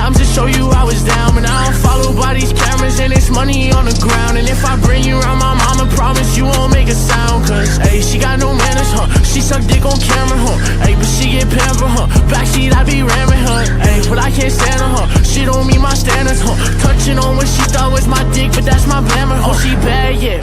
times to show you I was down, but now I'm followed by these cameras and it's money on the ground. And if I bring you around my mama, promise you won't make a sound. Cause, ayy, she got no manners, huh? She suck dick on camera, huh? Ayy, but she get pampered, huh? Backseat, I be ramming her, ayy, but I can't stand her, huh? She don't meet my standards, huh? Touching on what she thought was my dick, but that's my glamour, huh? Oh, she bad, yeah,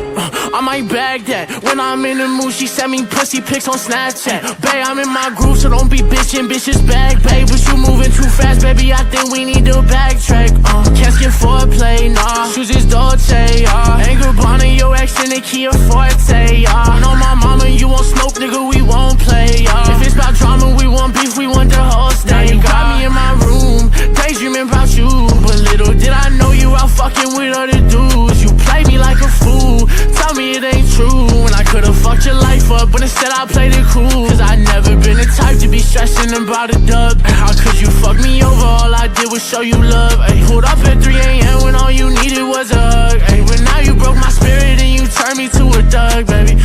I might bag that. When I'm in the mood, she send me pussy pics on Snapchat. Babe, I'm in my groove, so don't be bitchin', bitches bag, babe. But you moving too fast, baby, I think we need to backtrack. Can't skip foreplay, nah. Shoes is Dolce, Ain't Gabbana, your ex in the Kia Forte, know my mama, you won't smoke, nigga, we won't play, If it's about drama, we want beef, we want the whole state. You got me in my room, daydreaming about you, but little did I know you out fucking with other dudes. You play me like a fool, tell me it ain't true. When I could've fucked your life up, but instead I played it cool. Cause I never been the type to be stressing about a dub. How could you fuck me over? All I did was show you love. Ay, pulled up at 3 AM when all you needed was a hug. Ay, but now you broke my spirit and you turned me to a thug, baby.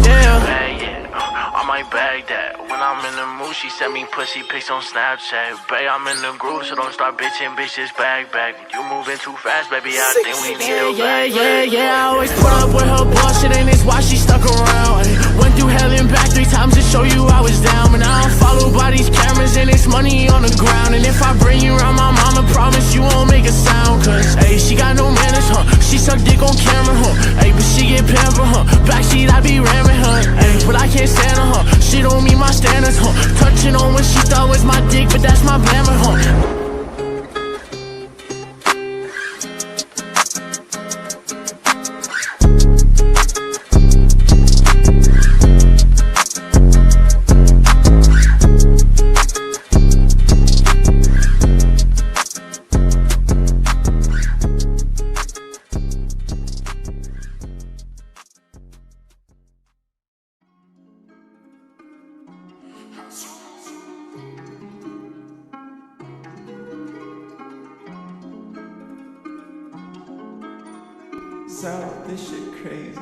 Yeah. I might bag that. When I'm in the mood, she send me pussy pics on Snapchat. Babe, I'm in the groove, so don't start bitching, bitch, just bag back. You moving too fast, baby, I think we need to Yeah, I always put up with her bullshit, and it's why she stuck around. Ay, went through hell and back 3 times to show you I was down, but now I'm followed by these cameras and it's money on the ground. And if I bring you around my mama, promise you won't make a sound. Cause, ayy, she got no manners, huh? She suck dick on camera, huh? Ayy, but she get pampered, huh? Backseat, I be ramming her, ayy, but I can't stand her, huh? She don't meet my standards, huh? Touching on what she thought was my dick, but that's my glamour, huh? South, this shit crazy.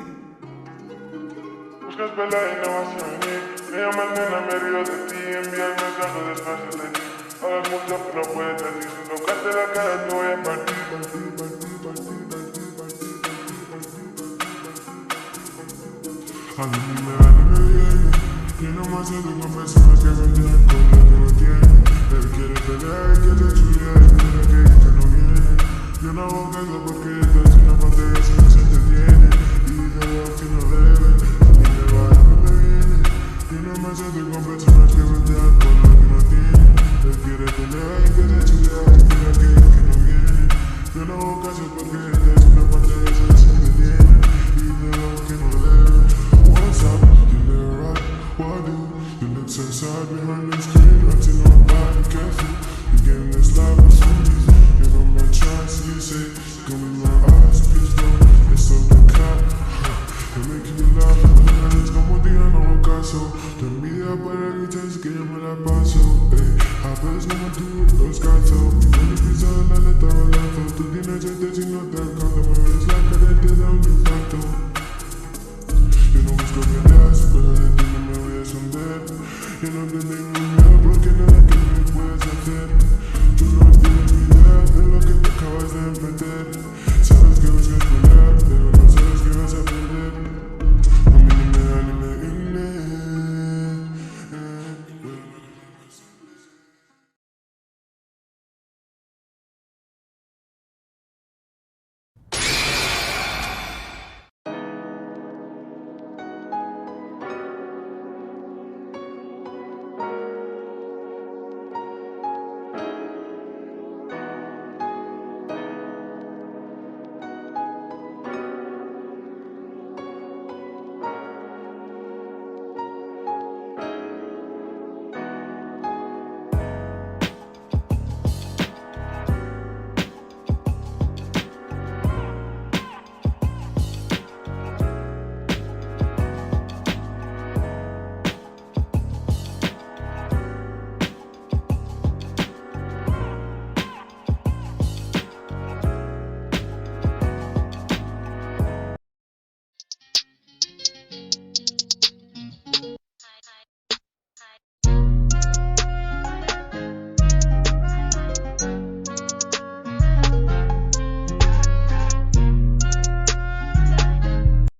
Buscas pela y no vas a venir. Me llaman nena, me río de ti. Envía el mensaje después de ti. Hablas mucho que no puedes decir. Si tocaste la cara te voy a partir. A mí me viene. Y no más se te confeso más que me tiene con lo que no tiene. Él quiere pelear, quiere chulear, quiere que